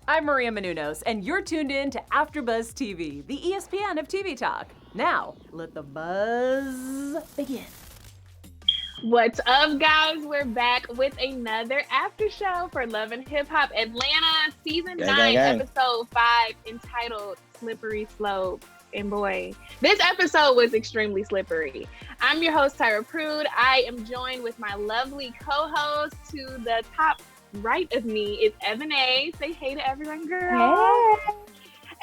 I'm Maria Menounos, and you're tuned in to AfterBuzz TV, the ESPN of TV talk. Now, let the buzz begin. What's up, guys? We're back with another after show for Love and Hip Hop Atlanta, season 9, episode 5, entitled Slippery Slope. And boy, this episode was extremely slippery. I'm your host, Tyra Prude. I am joined with my lovely co-host. To the top right of me is Evan A. Say hey to everyone, girl. Hey.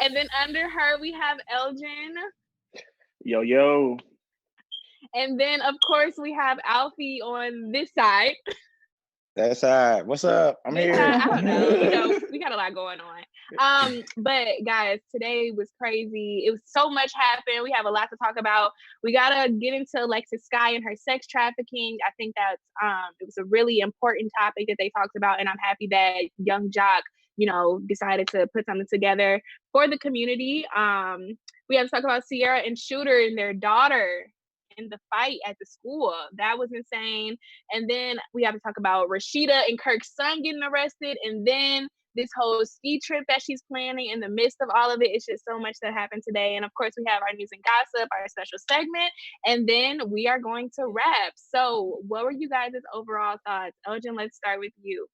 And then under her, we have Elgin. Yo, yo. And then, of course, we have Alfie on this side. That side. What's up? I'm here. I don't know. We got a lot going on. But guys, today was crazy. It was so much happened. We have a lot to talk about. We gotta get into Alexis Sky and her sex trafficking. I think that's it was a really important topic that they talked about, and I'm happy that Young Jock, decided to put something together for the community. We have to talk about Sierra and Shooter and their daughter in the fight at the school. That was insane. And then we have to talk about Rasheeda and Kirk's son getting arrested, and then this whole ski trip that she's planning in the midst of all of it. It's just so much that happened today. And of course, we have our news and gossip, our special segment, and then we are going to wrap. So what were you guys' overall thoughts? Elgin, let's start with you.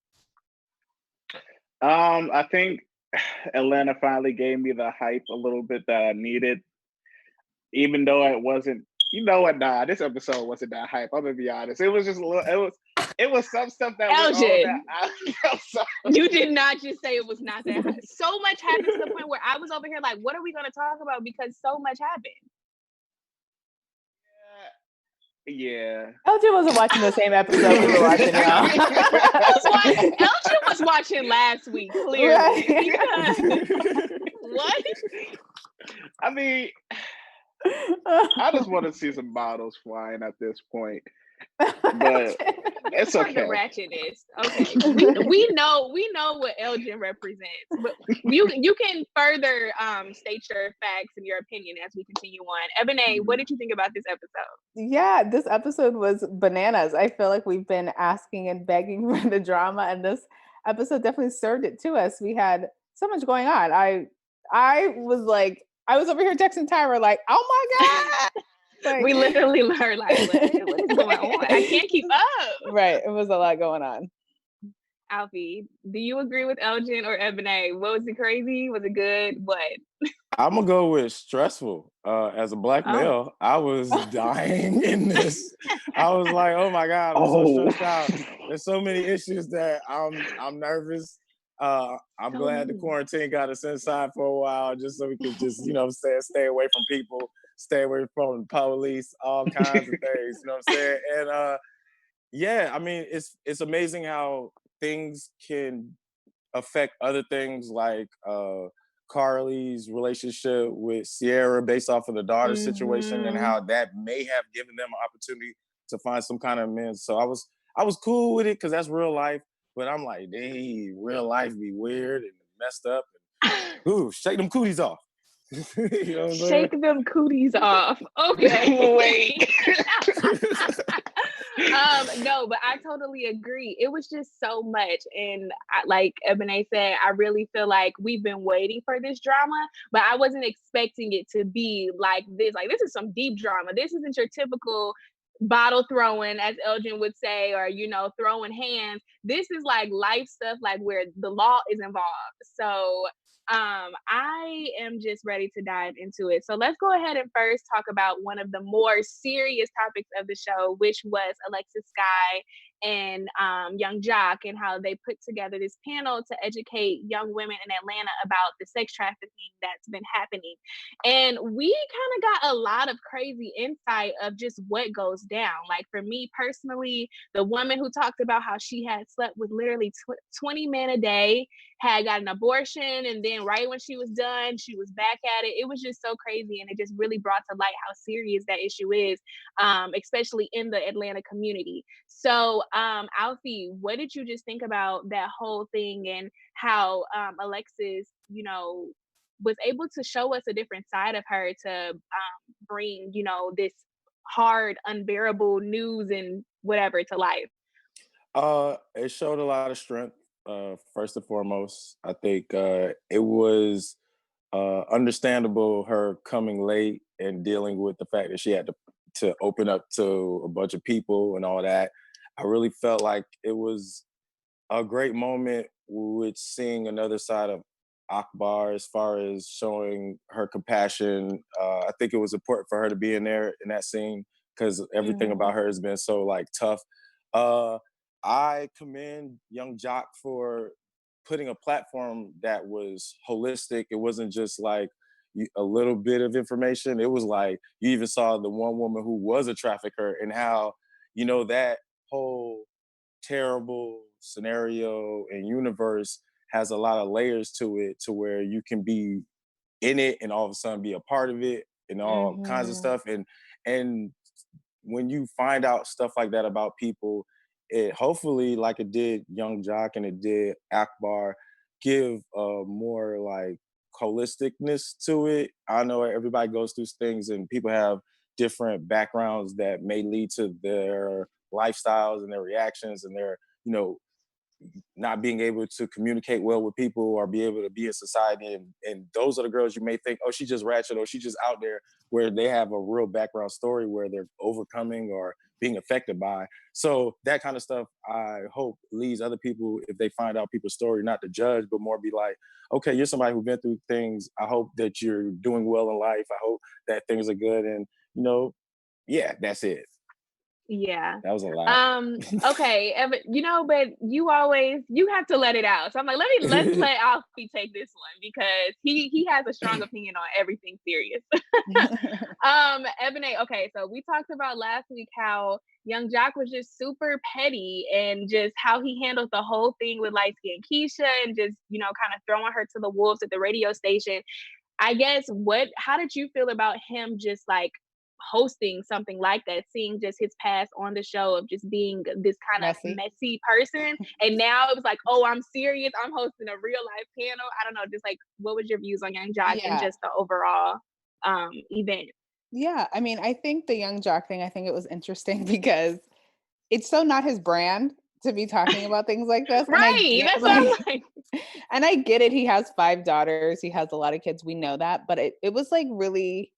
I think Atlanta finally gave me the hype a little bit that I needed, even though it wasn't. You know what? Nah, this episode wasn't that hype. I'm gonna be honest. It was just a little. It was some stuff that. Elgin, you did not just say it was not that hype. So much happened to the point where I was over here like, "What are we gonna talk about?" Because so much happened. Yeah. Elgin wasn't watching the same episode we were watching, y'all. Elgin was watching last week, clearly. Right. What? I mean, I just want to see some bottles flying at this point, but it's okay. The ratchetness. Okay, we know what Elgin represents, but you can further state your facts and your opinion as we continue on. Evan A, what did you think about this episode? Yeah, this episode was bananas. I feel like we've been asking and begging for the drama, and this episode definitely served it to us. We had so much going on. I was over here texting Tyra like, "Oh my god!" Like, we literally learned like, what is going on? I can't keep up. Right, it was a lot going on. Alfie, do you agree with Elgin or Evan A? Was it crazy? Was it good? What? I'm gonna go with stressful. As a black male, I was dying in this. I was like, "Oh my god, I'm so stressed out." There's so many issues that I'm nervous. I'm glad the quarantine got us inside for a while, just so we could just, stay away from people, stay away from the police, all kinds of things. You know what I'm saying? And yeah, I mean, it's amazing how things can affect other things, like Carly's relationship with Sierra based off of the daughter situation, and how that may have given them an opportunity to find some kind of amends. So I was cool with it because that's real life. But I'm like, dang, real life be weird and messed up. And, shake them cooties off. You know shake them cooties off. Okay, wait. No, but I totally agree. It was just so much. And like Evan A said, I really feel like we've been waiting for this drama, but I wasn't expecting it to be like this. Like, this is some deep drama. This isn't your typical bottle throwing, as Elgin would say, or throwing hands. This is like life stuff, like where the law is involved. So I am just ready to dive into it. So let's go ahead and first talk about one of the more serious topics of the show, which was Alexis Sky and Young Jock, and how they put together this panel to educate young women in Atlanta about the sex trafficking that's been happening. And we kind of got a lot of crazy insight of just what goes down. Like, for me personally, the woman who talked about how she had slept with literally 20 men a day, had got an abortion, and then right when she was done, she was back at it. It was just so crazy, and it just really brought to light how serious that issue is, especially in the Atlanta community. So, Alfie, what did you just think about that whole thing, and how Alexis, was able to show us a different side of her to bring, this hard, unbearable news and whatever to life? It showed a lot of strength. first and foremost. I think it was understandable her coming late and dealing with the fact that she had to open up to a bunch of people and all that. I really felt like it was a great moment with seeing another side of Akbar as far as showing her compassion. I think it was important for her to be in there in that scene because everything about her has been so like tough. I commend Young Jock for putting a platform that was holistic. It wasn't just like a little bit of information. It was like you even saw the one woman who was a trafficker and how, that whole terrible scenario and universe has a lot of layers to it to where you can be in it and all of a sudden be a part of it and all kinds of stuff. And when you find out stuff like that about people, it hopefully, like it did Young Jock and it did Akbar, give a more like holisticness to it. I know everybody goes through things and people have different backgrounds that may lead to their lifestyles and their reactions and their, not being able to communicate well with people or be able to be in society. And those are the girls you may think, oh, she's just ratchet or she's just out there, where they have a real background story where they're overcoming or being affected by. So that kind of stuff, I hope leads other people, if they find out people's story, not to judge, but more be like, okay, you're somebody who's been through things. I hope that you're doing well in life. I hope that things are good. And, yeah, that's it. Yeah. That was a lot. Okay, Evan, but you have to let it out. So I'm like, let's let Alfie take this one because he has a strong opinion on everything serious. Ebony, okay, so we talked about last week how Young Jock was just super petty and just how he handled the whole thing with light skinned Keisha and just, kind of throwing her to the wolves at the radio station. I guess how did you feel about him just like hosting something like that, seeing just his past on the show of just being this kind of messy person, and now it was like, oh, I'm serious, I'm hosting a real life panel. I don't know, just like, what was your views on Young Jock and just the overall event? Yeah, I mean, I think the Young Jock thing, I think it was interesting because it's so not his brand to be talking about things like this. Right, that's what I'm like. And I get it, he has 5 daughters, he has a lot of kids, we know that, but it was like really,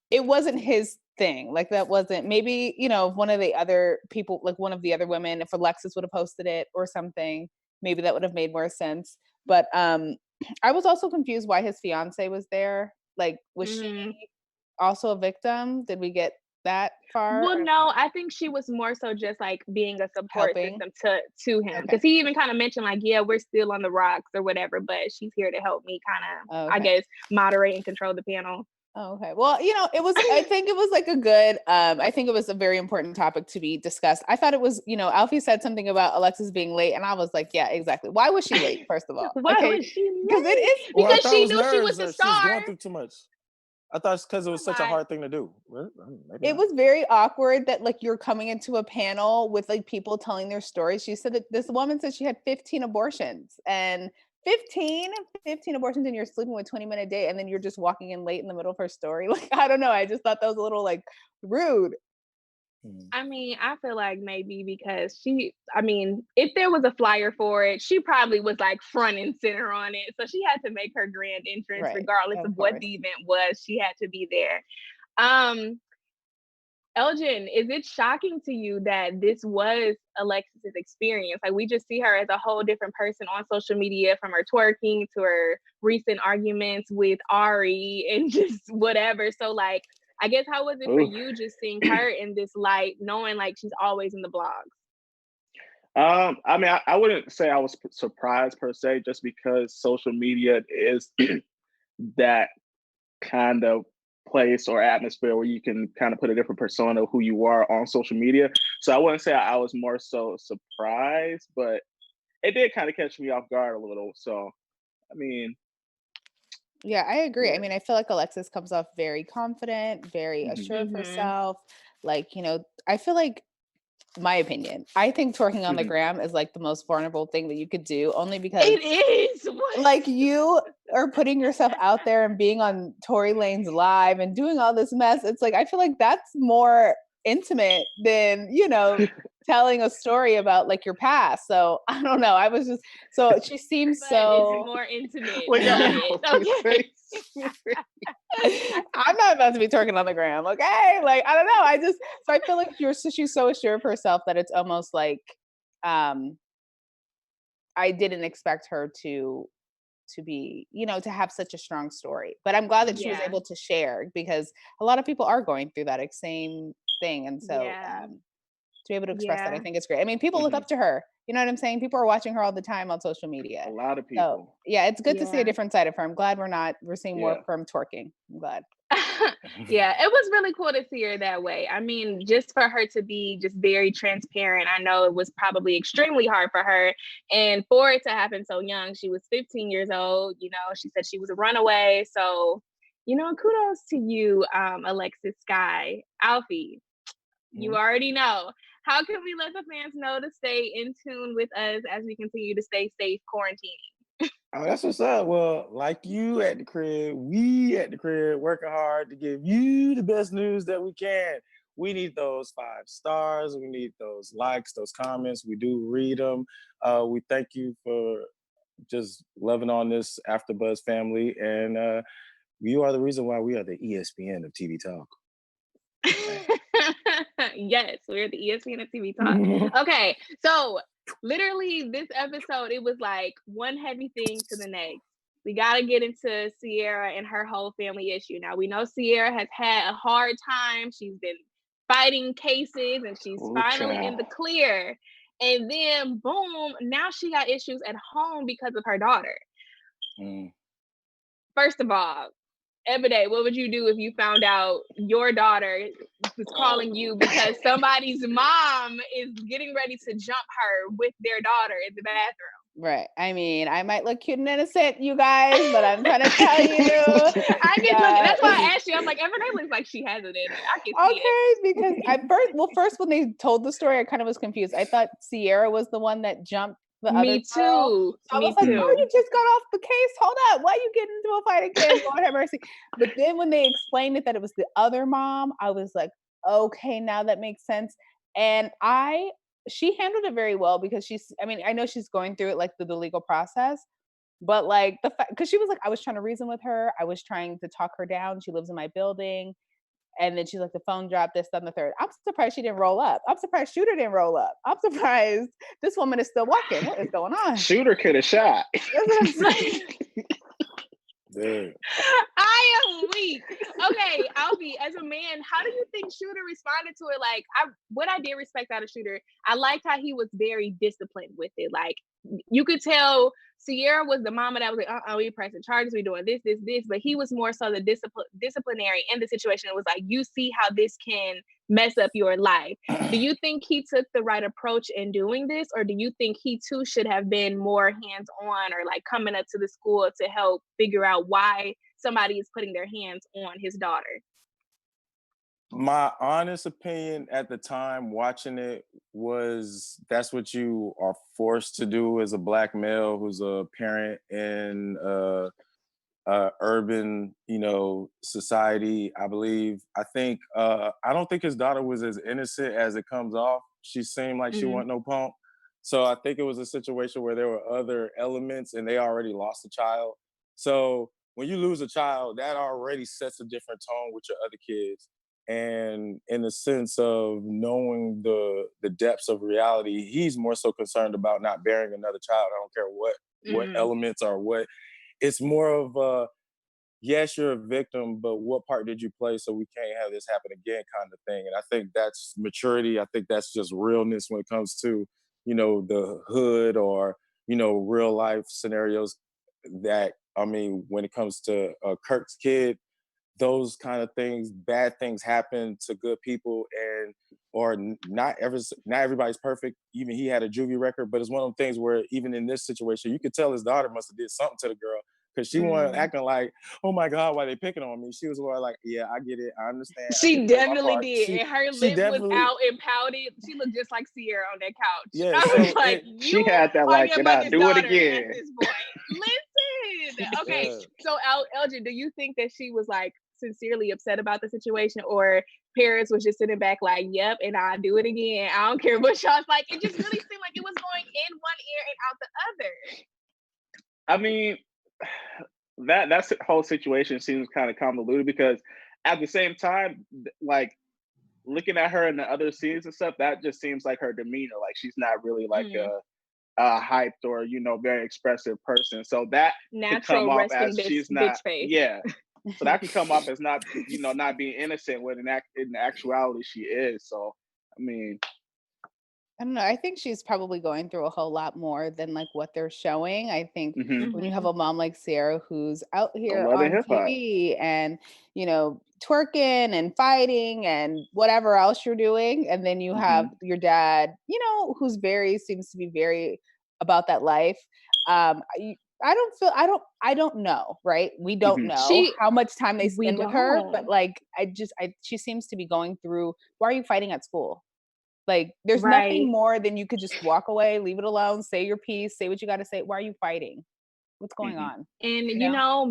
it wasn't his thing. Like that wasn't, maybe, one of the other people, like one of the other women, if Alexis would have posted it or something, maybe that would have made more sense. But I was also confused why his fiance was there. Like, was she also a victim? Did we get that far? Well, no, I think she was more so just like being a support system to him. Because he even kind of mentioned like, yeah, we're still on the rocks or whatever, but she's here to help me kind of, I guess, moderate and control the panel. Oh, okay. Well, it was, I think it was like a good, I think it was a very important topic to be discussed. I thought it was, Alfie said something about Alexis being late and I was like, yeah, exactly. Why was she late, first of all? Why was she late? Because it is, because she knew she was the star. She's going through too much. I thought it's because it was such a hard thing to do. It was very awkward that like you're coming into a panel with like people telling their stories. She said that this woman said she had 15 abortions and 15 abortions and you're sleeping with 20-minute date and then you're just walking in late in the middle of her story. Like, I don't know. I just thought that was a little like rude. I mean, I feel like maybe because if there was a flyer for it, she probably was like front and center on it. So she had to make her grand entrance regardless of what the event was. She had to be there. Elgin, is it shocking to you that this was Alexis's experience? Like, we just see her as a whole different person on social media, from her twerking to her recent arguments with Ari and just whatever. So, like, I guess how was it for you just seeing her in this light, knowing like she's always in the blogs? I mean, I wouldn't say I was surprised per se, just because social media is that kind of place or atmosphere where you can kind of put a different persona of who you are on social media. So I wouldn't say I was more so surprised, but it did kind of catch me off guard a little. So, I mean. Yeah, I agree. I mean, I feel like Alexis comes off very confident, very assured of herself. Like, I feel like, my opinion, I think twerking on the gram is like the most vulnerable thing that you could do, only because it is. Like, you are putting yourself out there and being on Tory Lanez live and doing all this mess. It's like, I feel like that's more intimate than, telling a story about like your past. So I don't know. I was just so she seems But so it's more intimate. Look than at it. Alfie's Okay. face. I'm not about to be twerking on the gram, okay? Like I don't know. I feel like she's so assured of herself that it's almost like I didn't expect her to be, to have such a strong story. But I'm glad that she was Yeah. able to share because a lot of people are going through that same thing. And so Yeah. to be able to express that, I Yeah. think it's great. I mean, people look up to her. You know what I'm saying? People are watching her all the time on social media. A lot of So people. yeah, it's good to see a Yeah. different side of her. I'm glad we're seeing more Yeah. from twerking. I'm glad. Yeah, it was really cool to see her that way. I mean, just for her to be just very transparent. I know it was probably extremely hard for her. And for it to happen so young, she was 15 years old. She said she was a runaway. So, kudos to you, Alexis Sky. Alfie, you already know. How can we let the fans know to stay in tune with us as we continue to stay safe quarantining? Oh, that's what's up. Well, like you at the crib, we at the crib working hard to give you the best news that we can. We need those 5 stars. We need those likes, those comments. We do read them. We thank you for just loving on this AfterBuzz family. And you are the reason why we are the ESPN of TV Talk. Yes, we're the ESPN of TV Talk. Okay, so literally this episode, it was like one heavy thing to the next. We got to get into Sierra and her whole family issue. Now, we know Sierra has had a hard time. She's been fighting cases and she's finally in the clear. And then, boom, now she got issues at home because of her daughter. First of all, Ebony, what would you do if you found out your daughter was calling you because somebody's mom is getting ready to jump her with their daughter in the bathroom? Right. I mean, I might look cute and innocent, you guys, but I'm trying to tell you. I can look. That's why I asked you. I'm like, Ebony looks like she has it in her. I can see it. Because first when they told the story, I kind of was confused. I thought Sierra was the one that jumped the other girl. So I was like, girl, you just got off the case. Hold up. Why are you getting into a fight again? Lord have mercy. But then when they explained it that it was the other mom, I was like, okay, now that makes sense. And she handled it very well because I know she's going through it like through the legal process, but like the fact, because she was like, I was trying to reason with her. I was trying to talk her down. She lives in my building. And then she's like, the phone dropped, this, that, and the third. I'm surprised she didn't roll up. I'm surprised Shooter didn't roll up. I'm surprised this woman is still walking. What is going on? Shooter could have shot. That's what I'm saying. I am weak. Okay, Alfie, as a man, how do you think Shooter responded to it? Like, what I did respect out of Shooter, I liked how he was very disciplined with it. Like, you could tell Sierra was the mama that was like, we pressing charges, we doing this, but he was more so the disciplinary in the situation. It was like, you see how this can mess up your life. Do you think he took the right approach in doing this, or do you think he too should have been more hands-on or like coming up to the school to help figure out why somebody is putting their hands on his daughter? My honest opinion at the time watching it was that's what you are forced to do as a Black male who's a parent in urban, society, I believe. I think, I don't think his daughter was as innocent as it comes off. She seemed like she wasn't no punk. So I think it was a situation where there were other elements and they already lost a child. So when you lose a child, that already sets a different tone with your other kids. And in the sense of knowing the depths of reality, he's more so concerned about not bearing another child. I don't care what elements or what. It's more of yes, you're a victim, but what part did you play so we can't have this happen again kind of thing. And I think that's maturity. I think that's just realness when it comes to, the hood or, real life scenarios that, when it comes to Kirk's kid, those kind of things, bad things happen to good people, not everybody's perfect. Even he had a juvie record, but it's one of those things where even in this situation, you could tell his daughter must have did something to the girl because she wasn't acting like, oh my God, why they picking on me? She was more like, yeah, I get it, I understand. She definitely did. And her lip was out and pouted. She looked just like Sierra on that couch. Yeah, I was like, she had that like, your and do it again. at this point. Listen. Okay, so Elgin, do you think that she was like sincerely upset about the situation, or Paris was just sitting back like, yep, and I'll do it again. I don't care what y'all's like. It just really seemed like it was going in one ear and out the other. I mean, that whole situation seems kind of convoluted because at the same time, like looking at her in the other scenes and stuff, that just seems like her demeanor. Like she's not really like a hyped or very expressive person. So that could come off as she's not. Yeah. So that can come off as not not being innocent when in actuality she is. So I mean, I don't know. I think she's probably going through a whole lot more than like what they're showing. I think when you have a mom like Sierra who's out here on TV and, twerking and fighting and whatever else you're doing. And then you have your dad, who's seems to be very about that life. I don't know, right? We don't know how much time they spend with her, but like, she seems to be going through, why are you fighting at school? Like, there's nothing more than you could just walk away, leave it alone, say your piece, say what you got to say. Why are you fighting? What's going on? And,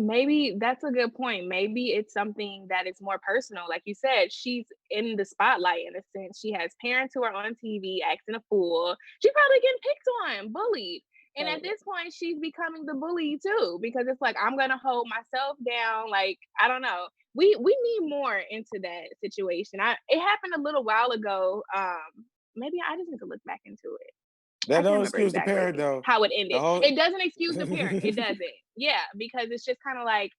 maybe that's a good point. Maybe it's something that is more personal. Like you said, she's in the spotlight in a sense. She has parents who are on TV acting a fool. She's probably getting picked on, bullied. And at this point, she's becoming the bully too, because it's like, I'm going to hold myself down. Like, I don't know. We need more into that situation. It happened a little while ago. Maybe I just need to look back into it. That don't excuse the parent though. How it ended. It doesn't excuse the parent. It doesn't. Yeah, because it's just kind of like,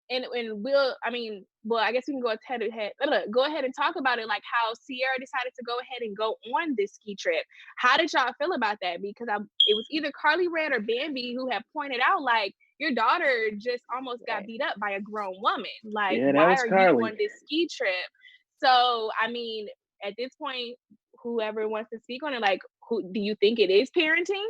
and I guess we can go ahead and talk about it, like how Sierra decided to go ahead and go on this ski trip. How did y'all feel about that? Because it was either Carly Red or Bambi who had pointed out, like, your daughter just almost got beat up by a grown woman. Like, why are you on this ski trip? So, I mean, at this point, whoever wants to speak on it, like, who do you think it is parenting?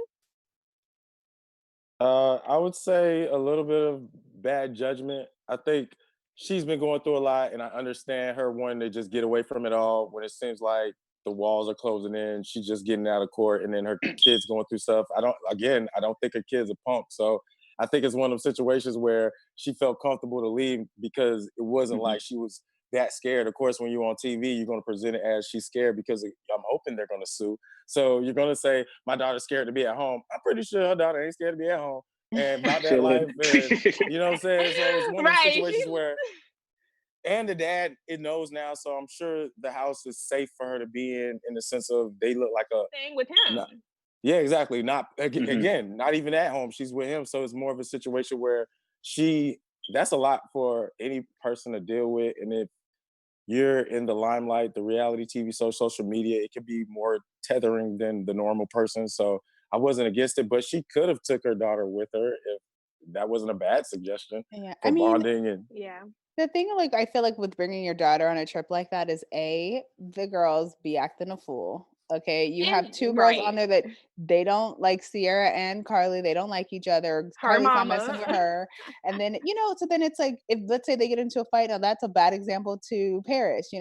I would say a little bit of bad judgment. I think she's been going through a lot, and I understand her wanting to just get away from it all when it seems like the walls are closing in. She's just getting out of court, and then her kids going through stuff. I don't think her kid's a punk. So I think it's one of those situations where she felt comfortable to leave because it wasn't like she was that scared. Of course, when you're on TV, you're going to present it as she's scared because I'm hoping they're going to sue. So you're going to say, my daughter's scared to be at home. I'm pretty sure her daughter ain't scared to be at home. And about that life, and, you know what I'm saying? So it's one of those situations where, and the dad, it knows now, so I'm sure the house is safe for her to be in the sense of they look like a... Staying with him. Yeah, exactly. Not, again, not even at home. She's with him. So it's more of a situation where that's a lot for any person to deal with. And if you're in the limelight, the reality TV, social media, it can be more tethering than the normal person. So I wasn't against it, but she could have took her daughter with her if that wasn't a bad suggestion for bonding. And the thing, like, I feel like with bringing your daughter on a trip like that is the girls be acting a fool. Okay, you have two girls on there that they don't like, Sierra and Carly. They don't like each other. Carly's not messing with her, and then so then it's like, if let's say they get into a fight, now that's a bad example to Paris.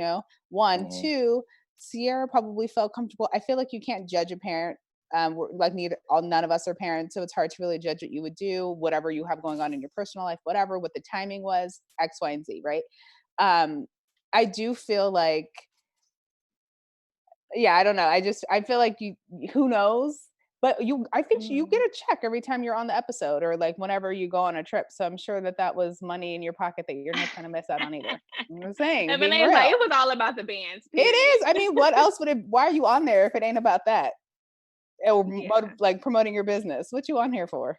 One, two. Sierra probably felt comfortable. I feel like you can't judge a parent. Like none of us are parents, so it's hard to really judge what you would do, whatever you have going on in your personal life, whatever, what the timing was, X, Y, and Z, right? I do feel like, I don't know. I feel like who knows? But I think you get a check every time you're on the episode, or like whenever you go on a trip. So I'm sure that was money in your pocket that you're not trying to miss out on either. I'm saying. I mean, it was all about the bands. Period. It is. I mean, what else why are you on there if it ain't about that? Or like promoting your business? What you on here for?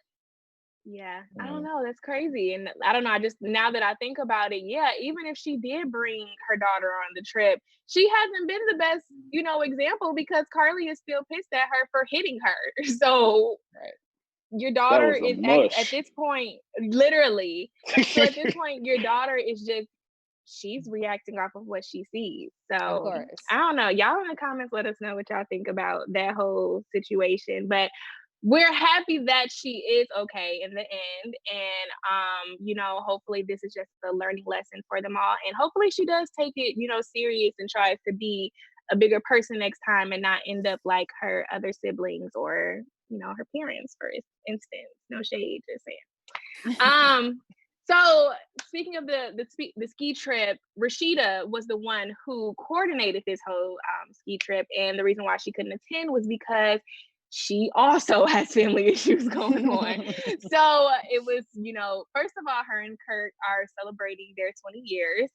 I don't know, that's crazy. And I don't know, I just, now that I think about it, even if she did bring her daughter on the trip, she hasn't been the best example, because Carly is still pissed at her for hitting her. So your daughter is at this point, literally, so at this point your daughter is just, she's reacting off of what she sees. So I don't know, y'all in the comments, let us know what y'all think about that whole situation. But we're happy that she is okay in the end, and hopefully this is just a learning lesson for them all, and hopefully she does take it serious and tries to be a bigger person next time and not end up like her other siblings or her parents, for instance. No shade, just saying. So speaking of the ski trip, Rasheeda was the one who coordinated this whole ski trip, and the reason why she couldn't attend was because she also has family issues going on. So it was, first of all, her and Kirk are celebrating their 20 years.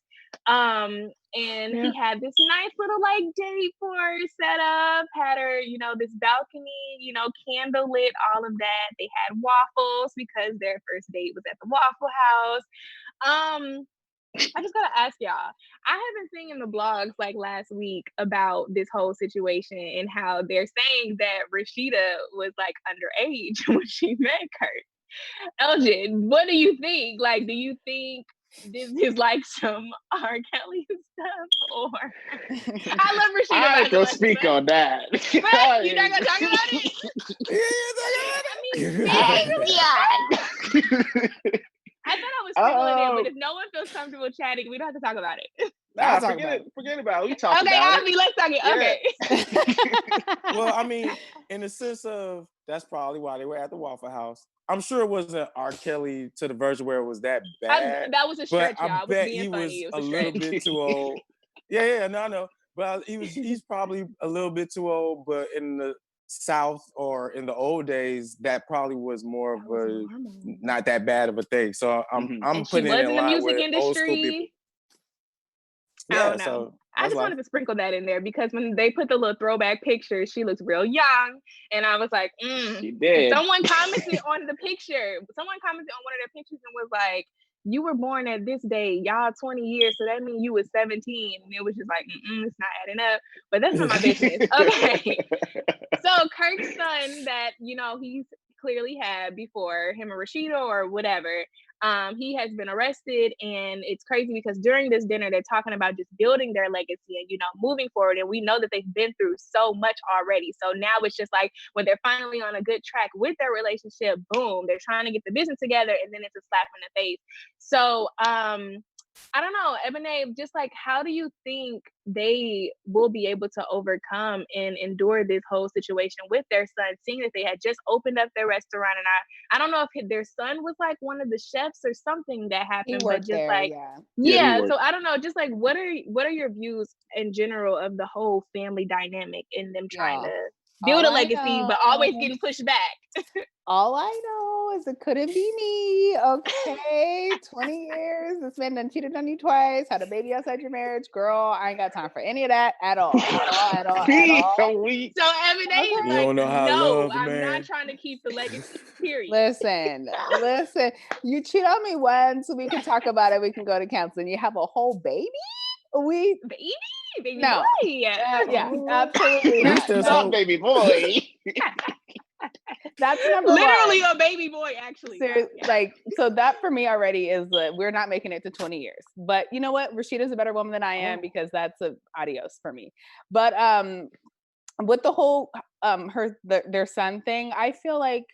And he had this nice little like date for her set up, had her, this balcony, candle lit, all of that. They had waffles because their first date was at the Waffle House. I just gotta ask y'all. I have been seeing in the blogs like last week about this whole situation and how they're saying that Rasheeda was like underage when she met Kurt. Elgin, what do you think? Like, do you think this is like some R. Kelly stuff, or I love Rasheeda. I ain't gonna speak on that. But you're not gonna talk about it. I thought I was sprinkling it, but if no one feels comfortable chatting, we don't have to talk about it. Nah, forget about it. We talk okay, about Avi, let's talk it. Okay. Well, I mean, in the sense of that's probably why they were at the Waffle House. I'm sure it wasn't R. Kelly to the version where it was that bad. That was a stretch, y'all. I bet he was a little bit too old. Yeah, no, I know. But he's probably a little bit too old, but in the South or in the old days, that probably was more of a not that bad of a thing. So I'm putting it in line with old school people. Yeah, I don't know. So I just wanted to sprinkle that in there because when they put the little throwback pictures, she looks real young, and I was like, She did. Someone commented on the picture. Someone commented on one of their pictures and was like, "You were born at this day, y'all 20 years, so that means you was 17." And it was just like, it's not adding up. But that's not my business. Okay. So Kirk's son that, he's clearly had before, him and Rasheeda or whatever, he has been arrested. And it's crazy because during this dinner, they're talking about just building their legacy and, moving forward. And we know that they've been through so much already. So now it's just like when they're finally on a good track with their relationship, boom, they're trying to get the business together and then it's a slap in the face. So, I don't know, Ebony, just like, how do you think they will be able to overcome and endure this whole situation with their son, seeing that they had just opened up their restaurant? And I don't know if their son was like one of the chefs or something that happened, but just there, like, so I don't know, just like, what are your views in general of the whole family dynamic and them trying to build a legacy, but always getting pushed back? All I know is it couldn't be me. Okay, 20 years. This man done cheated on you twice, had a baby outside your marriage. Girl, I ain't got time for any of that at all. At all. So Emmy, you don't know how no, I'm not trying to keep the legacy, period. Listen. You cheat on me once, we can talk about it. We can go to counseling. You have a whole baby? Baby no. boy. Yeah, absolutely not baby boy. That's number literally one. A baby boy, actually. So that for me already is we're not making it to 20 years. But you know what? Rasheeda's a better woman than I am because that's a adios for me. But with the whole their son thing, I feel like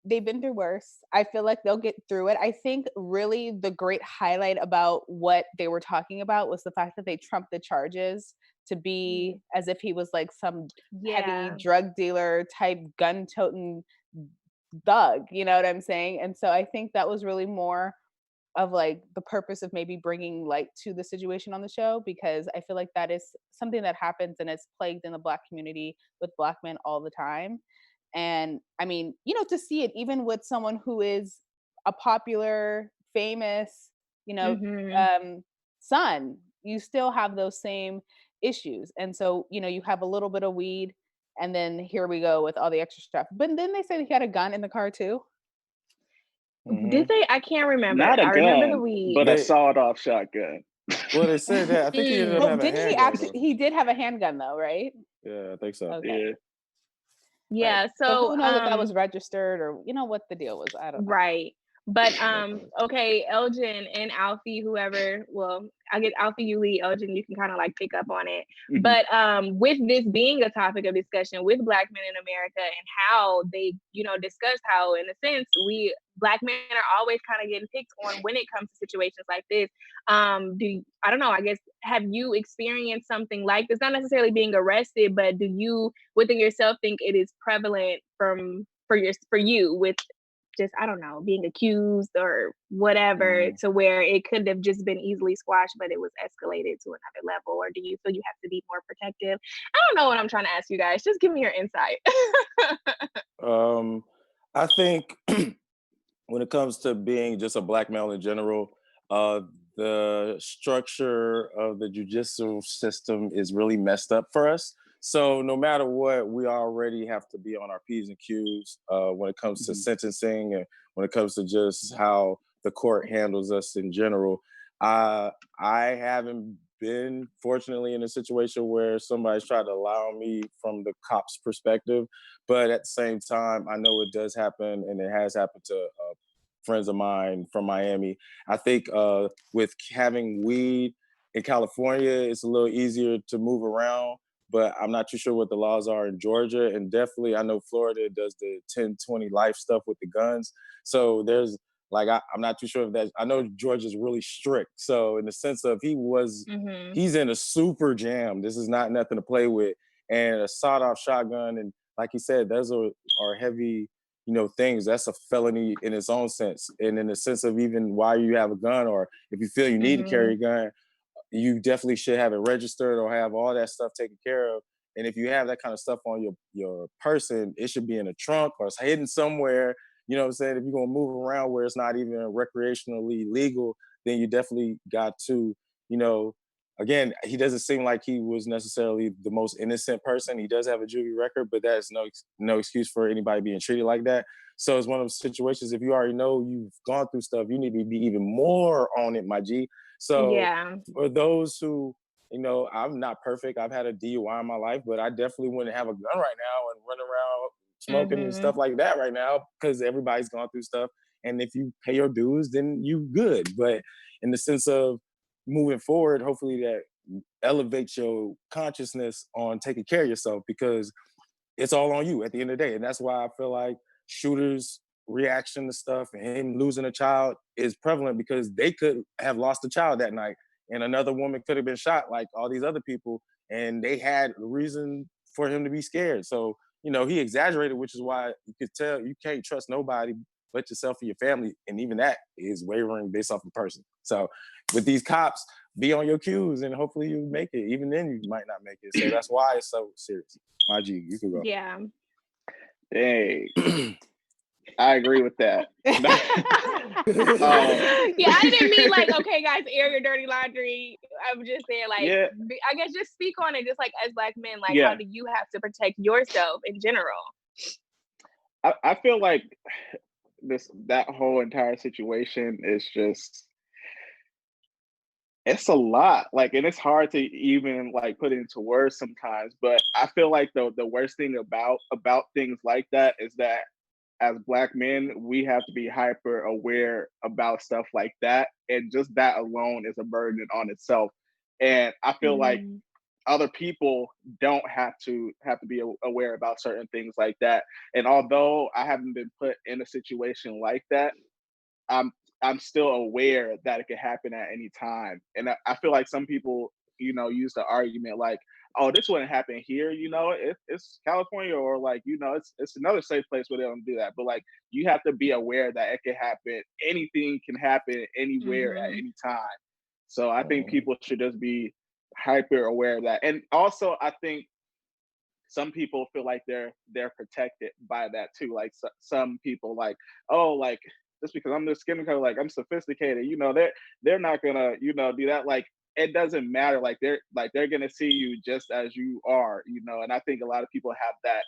they've been through worse. I feel like they'll get through it. I think really the great highlight about what they were talking about was the fact that they trumped the charges to be as if he was like some heavy drug dealer type gun-toting thug, you know what I'm saying? And so I think that was really more of like the purpose of maybe bringing light to the situation on the show, because I feel like that is something that happens and it's plagued in the Black community with Black men all the time. And I mean, to see it even with someone who is a popular, famous, son, you still have those same issues. And so, you have a little bit of weed and then here we go with all the extra stuff. But then they said he had a gun in the car too. Did they? I can't remember. Not a gun, remember the weed. but a sawed-off shotgun. Well, they said that. I think he ended up having a handgun. He did have a handgun though, right? Yeah, I think so. Okay. Yeah. Right. So who knows if that was registered or what the deal was? I don't know. Right. But okay, Elgin and Alfie, whoever, well, I get Alfie, you lead, Elgin, you can kind of like pick up on it. Mm-hmm. But with this being a topic of discussion with Black men in America and how they, discussed how, in a sense, we Black men are always kind of getting picked on when it comes to situations like this. I don't know, I guess, have you experienced something like this? Not necessarily being arrested, but do you within yourself think it is prevalent for you with just, I don't know, being accused or whatever, to where it could have just been easily squashed, but it was escalated to another level? Or do you feel you have to be more protective? I don't know what I'm trying to ask you guys. Just give me your insight. I think when it comes to being just a Black male in general, the structure of the judicial system is really messed up for us. So no matter what, we already have to be on our P's and Q's when it comes to sentencing and when it comes to just how the court handles us in general. I haven't been fortunately in a situation where somebody's tried to allow me from the cop's perspective, but at the same time, I know it does happen, and it has happened to friends of mine from Miami. I think with having weed in California, it's a little easier to move around, but I'm not too sure what the laws are in Georgia. And definitely, I know Florida does the 10-20 life stuff with the guns. So there's like, I'm not too sure if that, I know Georgia's really strict. So in the sense of he's in a super jam. This is not nothing to play with. And a sawed-off shotgun, and like he said, those are heavy, things. That's a felony in its own sense. And in the sense of even why you have a gun, or if you feel you need to carry a gun, you definitely should have it registered or have all that stuff taken care of. And if you have that kind of stuff on your person, it should be in a trunk or it's hidden somewhere. You know what I'm saying? If you're gonna move around where it's not even recreationally legal, then you definitely got to, again, he doesn't seem like he was necessarily the most innocent person. He does have a juvie record, but that's no excuse for anybody being treated like that. So it's one of those situations, if you already know you've gone through stuff, you need to be even more on it, my G. So for those who, I'm not perfect. I've had a DUI in my life, but I definitely wouldn't have a gun right now and run around smoking and stuff like that right now, because everybody's gone through stuff. And if you pay your dues, then you good. But in the sense of moving forward, hopefully that elevates your consciousness on taking care of yourself, because it's all on you at the end of the day. And that's why I feel like shooters' reaction to stuff and him losing a child is prevalent, because they could have lost a child that night and another woman could have been shot like all these other people, and they had reason for him to be scared. So, he exaggerated, which is why you could tell you can't trust nobody but yourself and your family. And even that is wavering based off the person. So with these cops, be on your cues and hopefully you make it. Even then you might not make it. So that's why it's so serious. My G, you can go. Yeah. Hey, I agree with that. Yeah, I didn't mean like, okay, guys, air your dirty laundry. I'm just saying, like, I guess just speak on it, just like as Black men, like, how do you have to protect yourself in general? I feel like that whole entire situation is just, it's a lot. Like, and it's hard to even like put it into words sometimes. But I feel like the worst thing about things like that is that as Black men, we have to be hyper aware about stuff like that. And just that alone is a burden on itself. And I feel like other people don't have to be aware about certain things like that. And although I haven't been put in a situation like that, I'm still aware that it could happen at any time. And I feel like some people, use the argument like, oh, this wouldn't happen here, it's California, or like, it's another safe place where they don't do that. But like, you have to be aware that it can happen. Anything can happen anywhere at any time. So I think people should just be hyper aware of that. And also, I think some people feel like they're protected by that too. Like some people like, oh, like just because I'm this skin color, like I'm sophisticated, they're not gonna, do that. Like, it doesn't matter. Like they're gonna see you just as you are, and I think a lot of people have that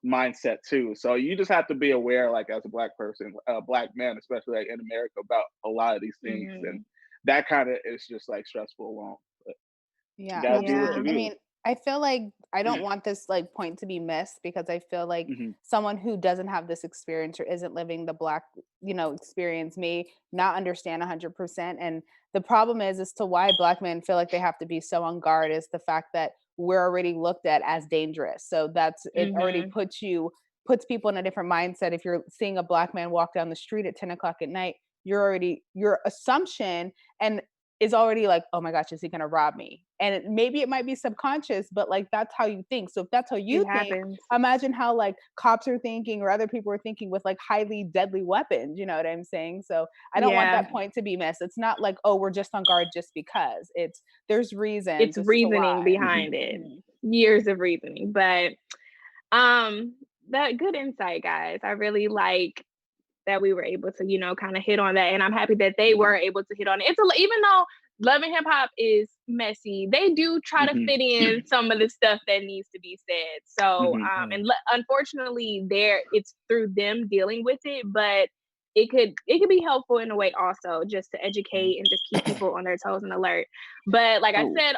mindset too. So you just have to be aware, like as a Black person, Black man, especially like in America, about a lot of these things. And that kind of is just like stressful alone. But you gotta do what you do. I mean, I feel like I don't want this like point to be missed, because I feel like someone who doesn't have this experience or isn't living the Black, experience may not understand 100%. And the problem is as to why Black men feel like they have to be so on guard is the fact that we're already looked at as dangerous. So that's, it already puts people in a different mindset. If you're seeing a Black man walk down the street at 10 o'clock at night, your assumption, and is already like, oh my gosh, is he gonna rob me? And maybe it might be subconscious, but like that's how you think. So if that's how you It think, happens. imagine how like cops are thinking or other people are thinking with like highly deadly weapons. You know what I'm saying? So I don't want Yeah. that point to be missed. It's not like, oh, we're just on guard just because. There's reasons. It's as to reasoning why. behind it. Mhm. Years of reasoning. But that good insight, guys. I really like that we were able to, kind of hit on that. And I'm happy that they were able to hit on it. Even though Love and Hip Hop is messy, they do try to fit in some of the stuff that needs to be said. So, unfortunately, it's through them dealing with it, but it could be helpful in a way also, just to educate and just keep people on their toes and alert. But like I said,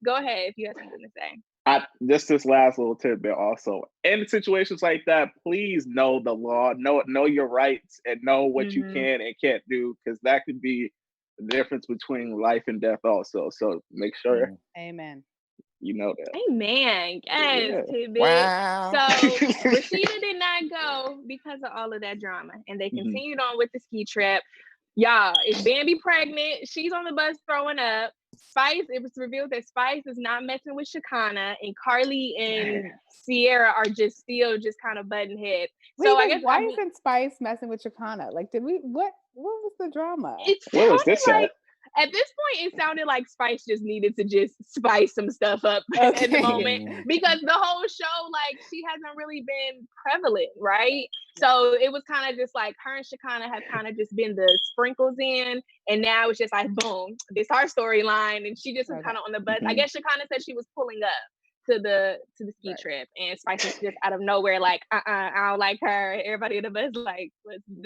go ahead if you have something to say. Just this last little tidbit also. In situations like that, please know the law, know your rights, and know what you can and can't do, because that could be the difference between life and death also. So make sure Amen. you know that. Amen. Yes, tidbit. Wow. So Rasheeda did not go because of all of that drama, and they continued on with the ski trip. Y'all, is Bambi pregnant? She's on the bus throwing up. Spice, it was revealed that Spice is not messing with Shekinah, and Carly and Sierra are still kind of butting heads. So I guess why isn't Spice messing with Shekinah? Like, what was the drama? Where was this at? At this point, it sounded like Spice just needed to just spice some stuff up at the moment, because the whole show, like, she hasn't really been prevalent, right? So it was kind of just like her and Shekinah have kind of just been the sprinkles in, and now it's just like, boom, this our storyline, and she just was kind of on the bus. I guess Shekinah said she was pulling up to the ski trip, and Spice was just out of nowhere like, I don't like her. Everybody in the bus like,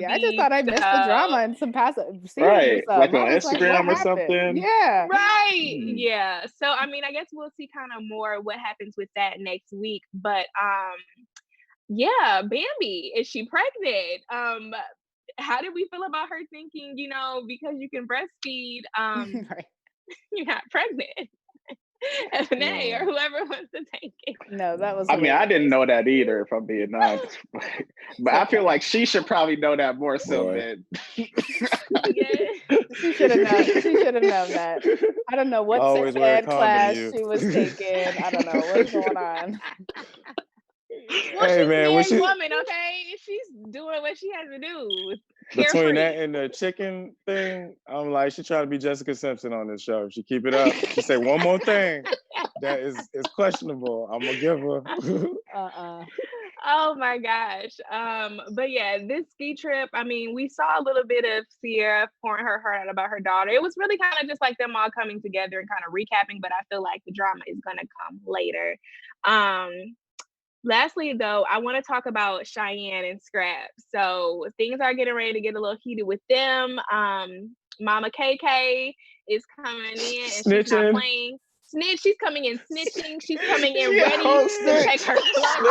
I just thought I missed the drama and some passive right, like on Instagram or something. Yeah, right. Yeah. So I mean, I guess we'll see kind of more what happens with that next week. But yeah, Bambi, is she pregnant? How did we feel about her thinking, because you can breastfeed, right. you're not pregnant? FNA or whoever wants to take it. No, that was. I mean, I didn't know that either, if I'm being honest. But I feel like she should probably know that more so than. She should have known. She should have known that. I don't know what sex ed class she was taking. I don't know what's going on. Well, she's a married woman, okay? She's doing what she has to do. Between that and the chicken thing, I'm like, she trying to be Jessica Simpson on this show. She keep it up. She say one more thing that is questionable, I'm gonna give her. Oh my gosh. But yeah, this ski trip, I mean, we saw a little bit of Sierra pouring her heart out about her daughter. It was really kind of just like them all coming together and kind of recapping, but I feel like the drama is gonna come later. Lastly, though, I want to talk about Cheyenne and Scrap. So things are getting ready to get a little heated with them. Mama KK is coming in and she's not playing. She's coming in snitching. She's coming in ready to check her club.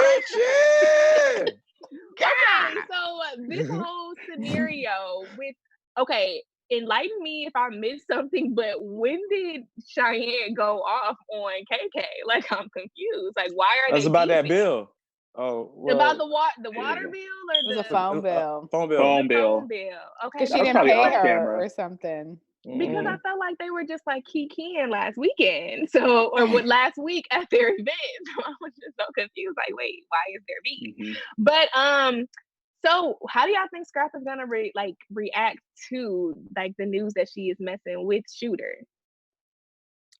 Okay, so this whole scenario with, enlighten me if I missed something, but when did Cheyenne go off on KK? Like, I'm confused. Like, why are That's they about beefing? That bill. Oh, well, about the water bill or the phone bill? Phone bill. Okay, because she didn't pay her or something. Because I felt like they were just like kikiing last weekend, or last week at their event. So I was just so confused. Like, wait, why is there beef? But so how do y'all think Scrap is gonna react to like the news that she is messing with Shooter?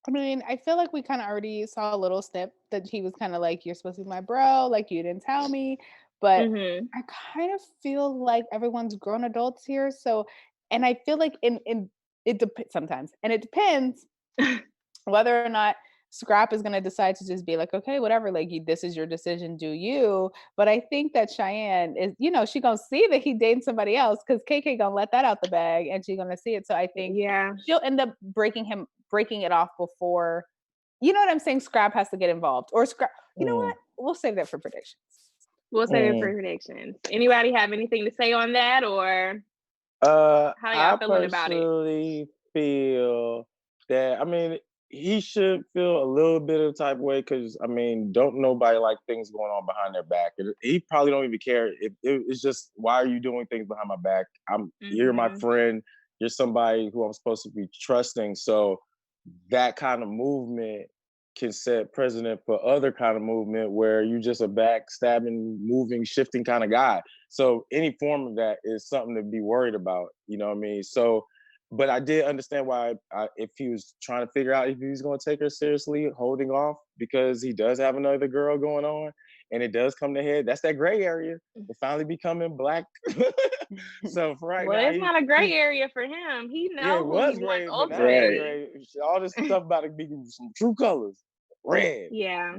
I mean, I feel like we kind of already saw a little snip that he was kind of like, "You're supposed to be my bro, like you didn't tell me." But I kind of feel like everyone's grown adults here. So, and I feel like it depends sometimes, and it depends whether or not Scrap is going to decide to just be like, okay, whatever, like this is your decision, do you? But I think that Cheyenne is, she gonna see that he dating somebody else, because KK gonna let that out the bag, and she's gonna see it. So I think she'll end up breaking it off before, you know what I'm saying? Scrap has to get involved, or Scrap. You know what? We'll save that for predictions. We'll save it for predictions. Anybody have anything to say on that, or how y'all feeling about it? I personally feel that, I mean, he should feel a little bit of type of way, because, I mean, don't nobody like things going on behind their back. He probably don't even care. It's just, why are you doing things behind my back? You're my friend. you're somebody who I'm supposed to be trusting. So that kind of movement can set precedent for other kind of movement where you just a backstabbing, moving, shifting kind of guy. So any form of that is something to be worried about. You know what I mean? So, but I did understand why if he was trying to figure out if he was going to take her seriously, holding off because he does have another girl going on, and it does come to head. That's that gray area. It finally becoming black. So for right Well, now, it's not a gray area for him. He yeah, knows it who was he gray, wants but now it's Right. ultimately. gray. All this stuff about it being some true colors, red. Yeah.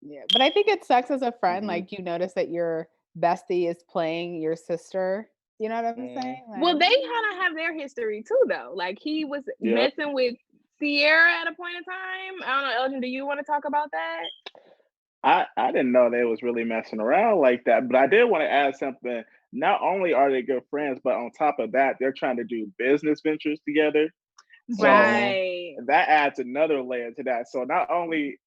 Yeah, but I think it sucks as a friend. Mhm. Like you notice that your bestie is playing your sister. You know what I'm Mhm. saying? Well, Like, they kind of have their history too, though. Like he was Yep. messing with Sierra at a point in time. I don't know, Elgin, do you want to talk about that? I didn't know they was really messing around like that, but I did want to add something. Not only are they good friends, but on top of that, they're trying to do business ventures together. So Mhm. Right. that adds another layer to that. So not only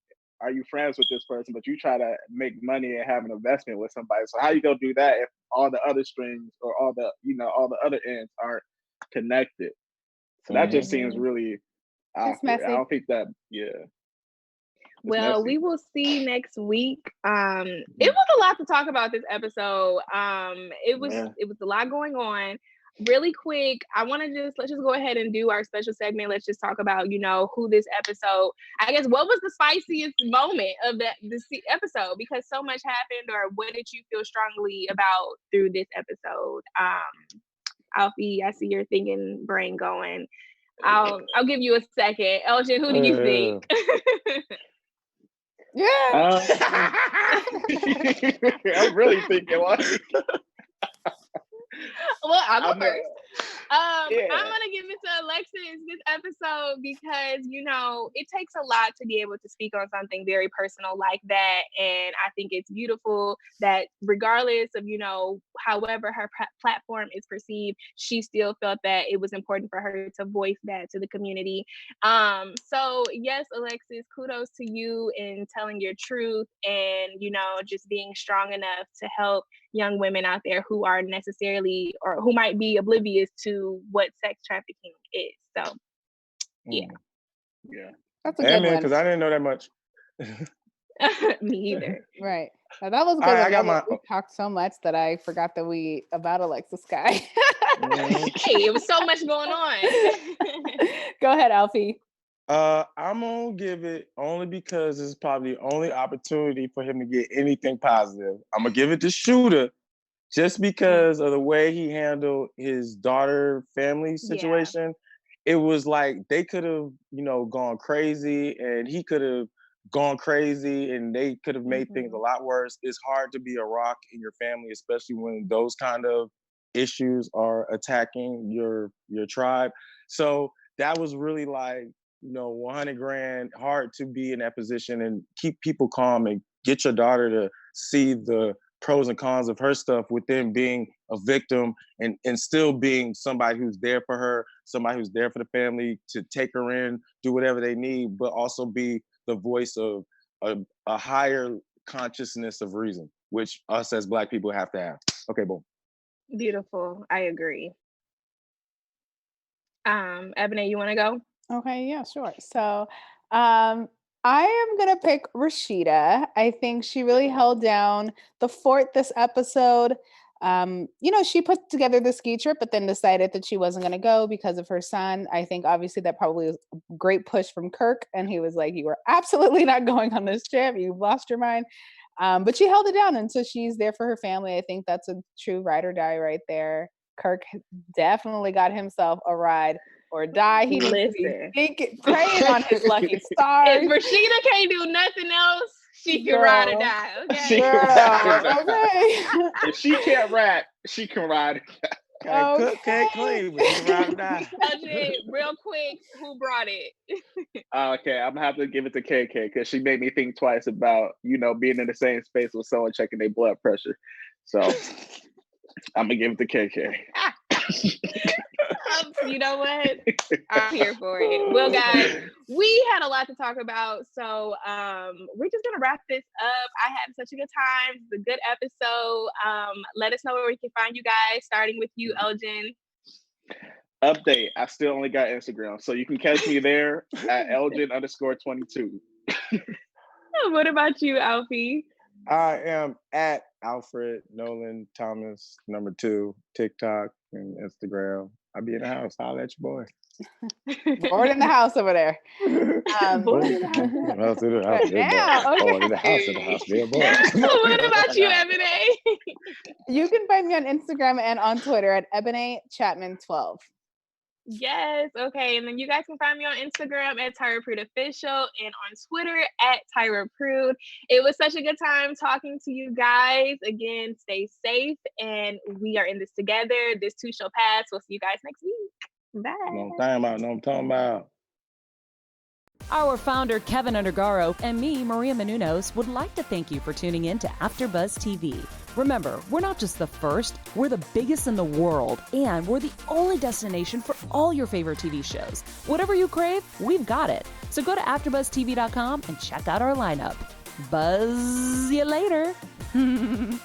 are you friends with this person, but you try to make money and have an investment with somebody. So how you gonna do that if all the other strings or all the all the other ends aren't connected? So that just Mhm. seems really it's awkward. I messy. don't think that. Yeah, it's Well, messy. we will see next week. It was a lot to talk about this episode. Yeah. It was a lot going on. Really quick, let's just go ahead and do our special segment. Let's just talk about, who this episode, I guess, what was the spiciest moment of this episode? Because so much happened, or what did you feel strongly about through this episode? Alfie, I see your thinking brain going. I'll give you a second. Elgin, who do you think? Yeah. I'm really thinking like Well, I'll go I'm first. I'm yeah. gonna give it to Alexis this episode because it takes a lot to be able to speak on something very personal like that, and I think it's beautiful that regardless of however her platform is perceived, she still felt that it was important for her to voice that to the community. So yes, Alexis, kudos to you in telling your truth and just being strong enough to help young women out there who are necessarily or who might be oblivious to what sex trafficking is. So, yeah. Yeah. That's a Hey, good man, one. because I didn't know that much. Me either. Right. Now, that was a good All right, one. I got my. We talked so much that I forgot that we about Alexis Sky. Mhm. Hey, it was so much going on. Go ahead, Alfie. I'm gonna give it only because it's probably the only opportunity for him to get anything positive. I'm gonna give it to Shooter just because of the way he handled his daughter family situation. It was like they could have, gone crazy and he could have gone crazy and they could have made things a lot worse. It's hard to be a rock in your family, especially when those kind of issues are attacking your tribe. So that was really like, 100 grand, hard to be in that position and keep people calm and get your daughter to see the pros and cons of her stuff within being a victim and still being somebody who's there for her, somebody who's there for the family to take her in, do whatever they need, but also be the voice of a higher consciousness of reason, which us as Black people have to have. Okay, boom. Beautiful. I agree. Ebony, you want to go? Okay, yeah, sure. So, I am gonna pick Rasheeda. I think she really held down the fort this episode. She put together the ski trip, but then decided that she wasn't gonna go because of her son. I think obviously that probably was a great push from Kirk, and he was like, "You are absolutely not going on this trip. You've lost your mind." But she held it down, and so she's there for her family. I think that's a true ride or die right there. Kirk definitely got himself a ride or die. He needs to be Listen, praying on his lucky if stars. Rashida can't do nothing else, she can ride or Girl, die. She Okay. can ride or girl, die. okay. If she can't rap, she can ride. Okay, cook can't Okay. clean, but she can ride or die. Elgin, real quick, who brought it? Okay, I'm gonna have to give it to KK because she made me think twice about being in the same space with someone checking their blood pressure. So I'm gonna give it to KK. You know what? I'm here for it. Well, guys, we had a lot to talk about, so we're just gonna wrap this up. I had such a good time. It's a good episode. Let us know where we can find you guys, starting with you, Elgin. Update. I still only got Instagram, so you can catch me there at Elgin_22. What about you, Alfie? I am at Alfred Nolan Thomas #2, TikTok and Instagram. I be in the house. Holla at your boy. Bored in the house over there. Bored in the house. House in the house. Damn, okay. Bored in the house. In the house. Dear boy. What about you, Ebony? You can find me on Instagram and on Twitter at Ebony Chapman 12. Yes, okay. And then you guys can find me on Instagram at Tyra Prude Official and on Twitter at Tyra Prude. It was such a good time talking to you guys. Again, stay safe, and we are in this together. This too shall pass. We'll see you guys next week. Bye. No I'm talking about. Our founder, Keven Undergaro, and me, Maria Menounos, would like to thank you for tuning in to AfterBuzz TV. Remember, we're not just the first, we're the biggest in the world, and we're the only destination for all your favorite TV shows. Whatever you crave, we've got it. So go to AfterBuzzTV.com and check out our lineup. Buzz you later. The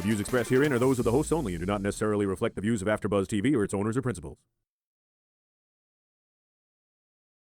views expressed herein are those of the hosts only and do not necessarily reflect the views of AfterBuzz TV or its owners or principals.